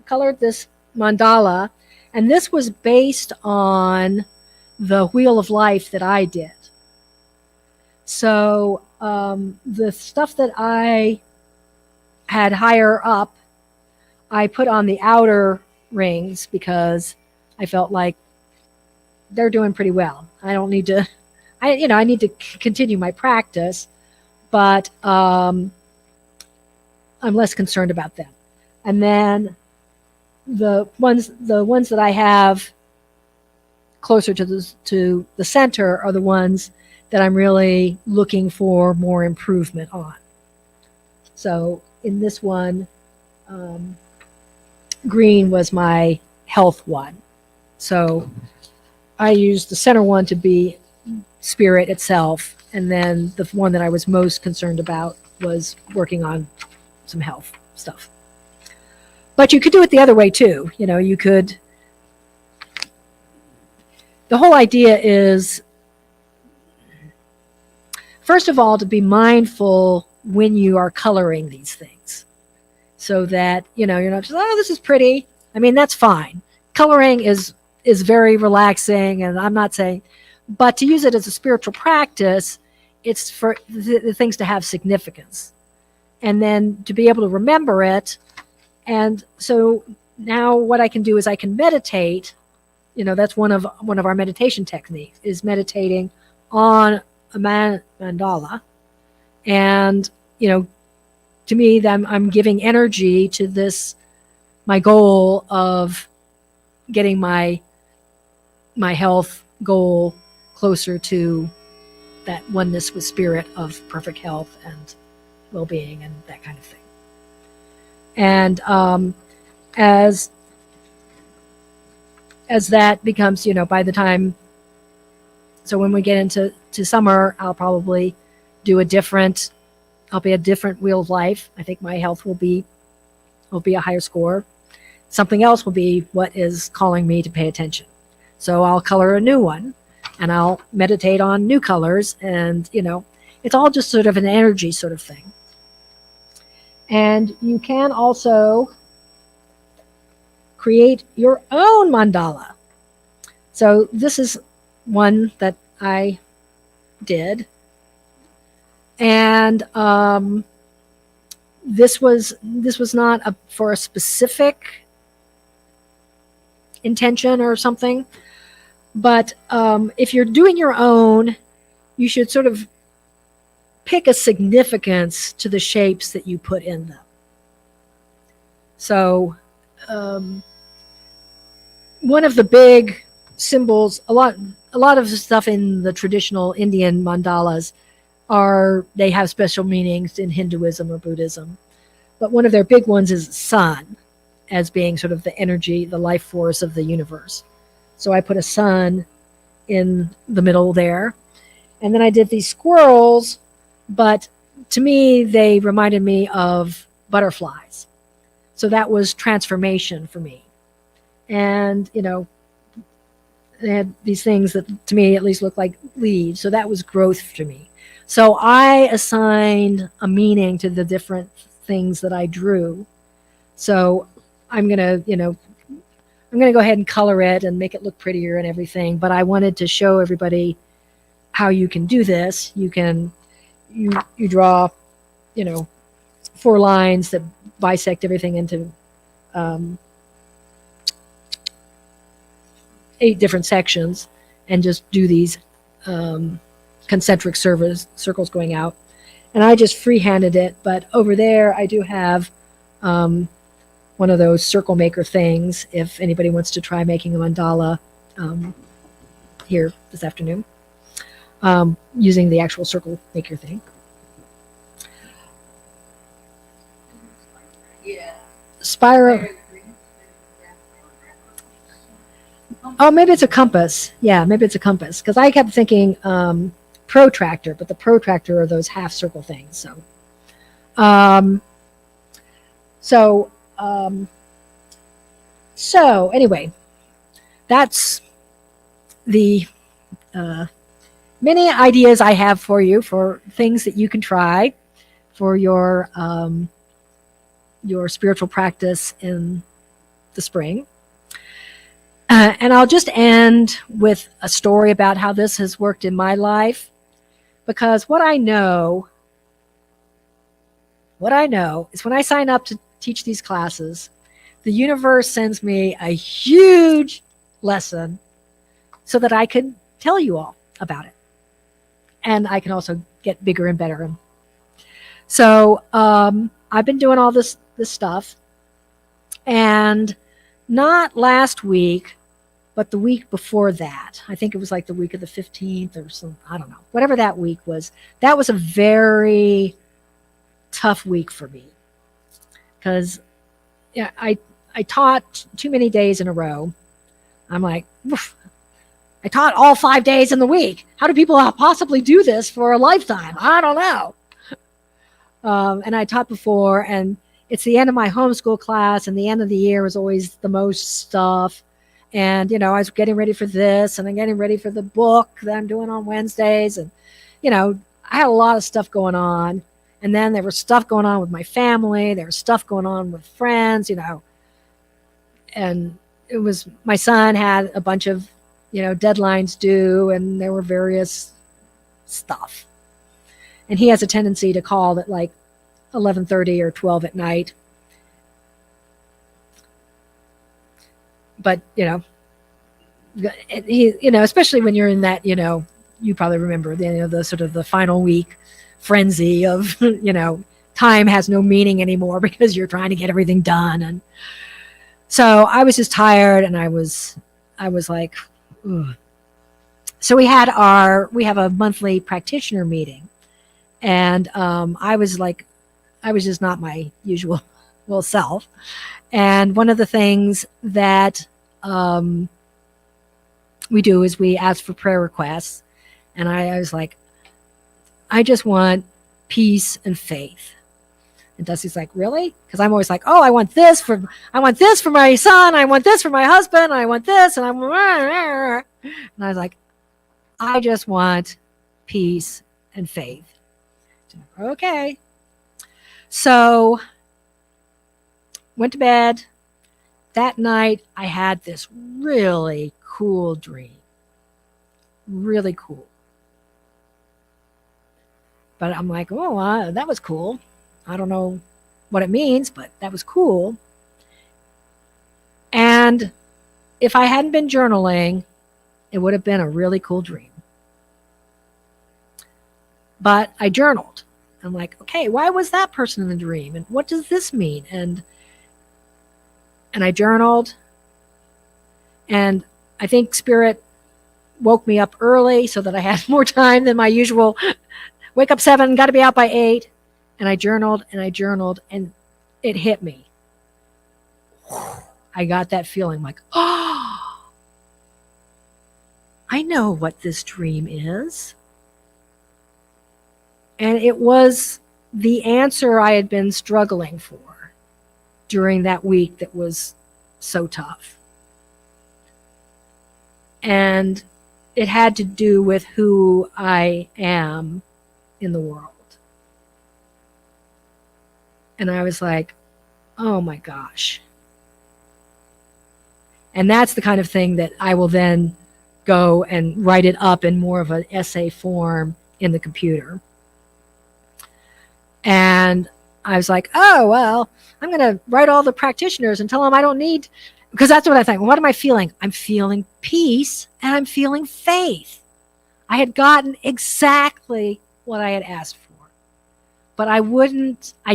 colored this mandala, and this was based on the Wheel of Life that I did. So the stuff that I had higher up, I put on the outer rings because I felt like they're doing pretty well. I don't need to, I need to continue my practice, but I'm less concerned about them. And then the ones that I have closer to the center are the ones that I'm really looking for more improvement on. So in this one, green was my health one. So I used the center one to be spirit itself, and then the one that I was most concerned about was working on some health stuff. But you could do it the other way too. You could, the whole idea is, first of all, to be mindful when you are coloring these things, so that you're not just, oh, this is pretty. I mean, that's fine. Coloring is very relaxing, and I'm not saying, but to use it as a spiritual practice, it's for the things to have significance, and then to be able to remember it. And so now what I can do is I can meditate. That's one of our meditation techniques, is meditating on a mandala, and to me, I'm giving energy to this, my goal of getting my health goal closer to that oneness with spirit of perfect health and well-being and that kind of thing. And as that becomes, by the time, so when we get into summer, I'll probably do I'll be a different wheel of life. I think my health will be a higher score. Something else will be what is calling me to pay attention. So I'll color a new one, and I'll meditate on new colors, and it's all just sort of an energy sort of thing. And you can also create your own mandala. So this is one that I did, and this was not for a specific intention or something, but if you're doing your own, you should sort of pick a significance to the shapes that you put in them. So one of the big symbols, a lot of the stuff in the traditional Indian mandalas they have special meanings in Hinduism or Buddhism, but one of their big ones is sun, as being sort of the energy, the life force of the universe. So I put a sun in the middle there. And then I did these squirrels, but to me, they reminded me of butterflies. So that was transformation for me. And, they had these things that to me at least looked like leaves. So that was growth to me. So I assigned a meaning to the different things that I drew. So I'm going to go ahead and color it and make it look prettier and everything. But I wanted to show everybody how you can do this. You draw, 4 lines that bisect everything into 8 different sections, and just do these concentric circles going out. And I just freehanded it. But over there, I do have one of those circle maker things, if anybody wants to try making a mandala here this afternoon, using the actual circle maker thing. Spiral. Oh, maybe it's a compass. Yeah, maybe it's a compass. Because I kept thinking protractor, but the protractor are those half circle things. So anyway, that's the many ideas I have for you for things that you can try for your spiritual practice in the spring. And I'll just end with a story about how this has worked in my life, because what I know is when I sign up to teach these classes, the universe sends me a huge lesson so that I can tell you all about it. And I can also get bigger and better. So I've been doing all this stuff, and not last week, but the week before that, I think it was like the week of the 15th or some, I don't know, whatever that week was, that was a very tough week for me, because I taught too many days in a row. I'm like, oof, I taught all 5 days in the week. How do people possibly do this for a lifetime? I don't know. And I taught before, and it's the end of my homeschool class, and the end of the year is always the most stuff. And, I was getting ready for this, and I'm getting ready for the book that I'm doing on Wednesdays. And, I had a lot of stuff going on. And then there was stuff going on with my family. There was stuff going on with friends, and it was, my son had a bunch of, deadlines due, and there were various stuff. And he has a tendency to call at like 11:30 or 12 at night. But, he, especially when you're in that, you probably remember the sort of the final week frenzy of, time has no meaning anymore because you're trying to get everything done. And so I was just tired, and I was like, ugh. So we have a monthly practitioner meeting, and I was just not my usual self. And one of the things that we do is we ask for prayer requests. And I was like, I just want peace and faith. And Dusty's like, really? Because I'm always like, oh, I want this for my son. I want this for my husband. I want this. And I was like, I just want peace and faith. Okay. So went to bed. That night, I had this really cool dream. Really cool. But I'm like, oh, that was cool. I don't know what it means, but that was cool. And if I hadn't been journaling, it would have been a really cool dream. But I journaled. I'm like, okay, why was that person in the dream? And what does this mean? And I journaled. And I think Spirit woke me up early so that I had more time than my usual wake up 7, got to be out by 8. And I journaled, and it hit me. I got that feeling like, oh, I know what this dream is. And it was the answer I had been struggling for during that week that was so tough. And it had to do with who I am in the world. And I was like, oh my gosh. And that's the kind of thing that I will then go and write it up in more of an essay form in the computer. And I was like, oh, well, I'm going to write all the practitioners and tell them I don't need, because that's what I think. What am I feeling? I'm feeling peace and I'm feeling faith. I had gotten exactly what I had asked for. But I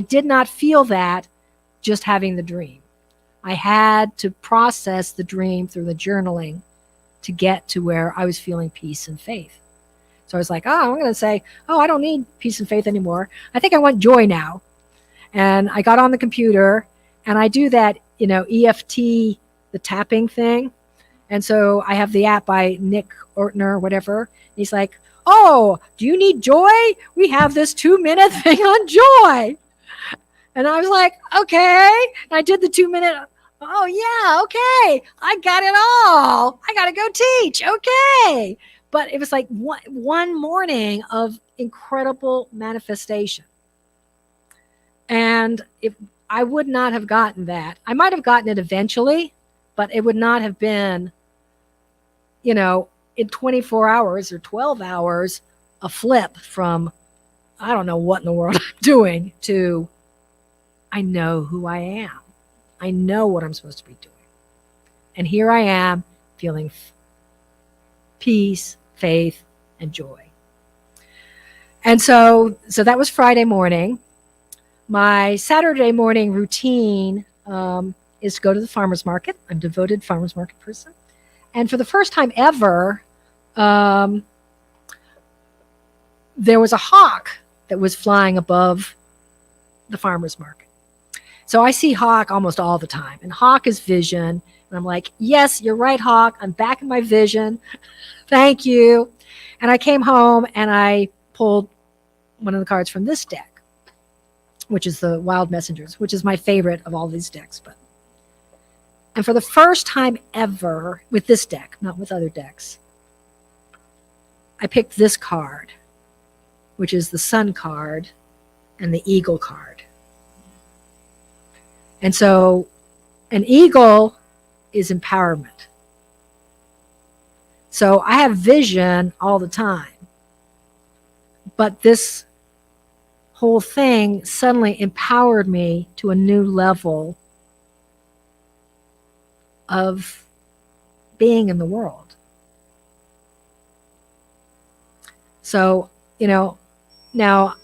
did not feel that just having the dream. I had to process the dream through the journaling to get to where I was feeling peace and faith. So I was like, oh, I'm going to say, oh, I don't need peace and faith anymore. I think I want joy now. And I got on the computer and I do that, EFT, the tapping thing. And so I have the app by Nick Ortner, whatever. He's like, oh, do you need joy? We have this 2-minute thing on joy. And I was like, okay. And I did the 2-minute. Oh, yeah, okay. I got it all. I got to go teach. Okay. But it was like one morning of incredible manifestation. And if I would not have gotten that, I might have gotten it eventually, but it would not have been, in 24 hours or 12 hours, a flip from, I don't know what in the world I'm doing, to I know who I am. I know what I'm supposed to be doing. And here I am feeling peace, faith, and joy. And so that was Friday morning. My Saturday morning routine is to go to the farmer's market. I'm a devoted farmer's market person. And for the first time ever, there was a hawk that was flying above the farmer's market. So I see hawk almost all the time. And hawk is vision. And I'm like, yes, you're right, hawk. I'm back in my vision. Thank you. And I came home and I pulled one of the cards from this deck, which is the Wild Messengers, which is my favorite of all these decks. And for the first time ever with this deck, not with other decks, I picked this card, which is the Sun card and the Eagle card. And so an eagle is empowerment. So I have vision all the time. But this whole thing suddenly empowered me to a new level of being in the world. So, now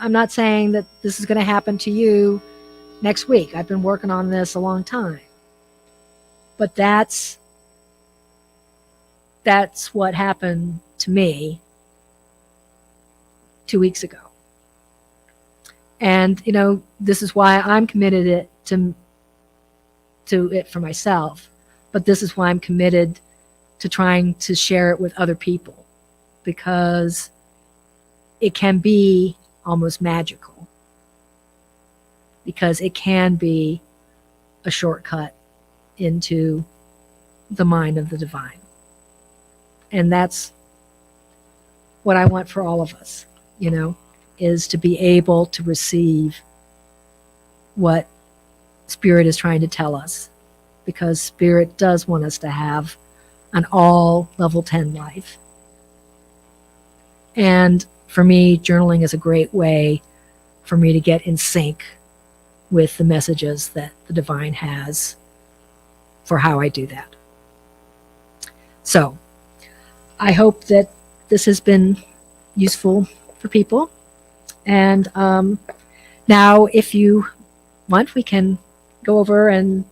I'm not saying that this is going to happen to you next week. I've been working on this a long time. But that's what happened to me 2 weeks ago. And, you know, this is why I'm committed to it for myself. But this is why I'm committed to trying to share it with other people, because it can be almost magical, because it can be a shortcut into the mind of the divine. And that's what I want for all of us, you know, is to be able to receive what Spirit is trying to tell us, because Spirit does want us to have an all level 10 life. And for me, journaling is a great way for me to get in sync with the messages that the divine has for how I do that. So I hope that this has been useful for people. And now, if you want, we can go over and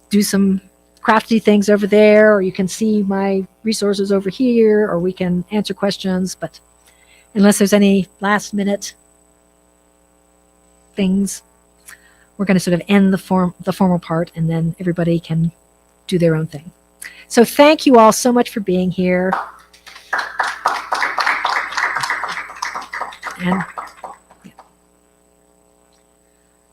do some crafty things over there, or you can see my resources over here, or we can answer questions. But unless there's any last minute things, we're going to sort of end the formal part, and then everybody can do their own thing. So thank you all so much for being here. And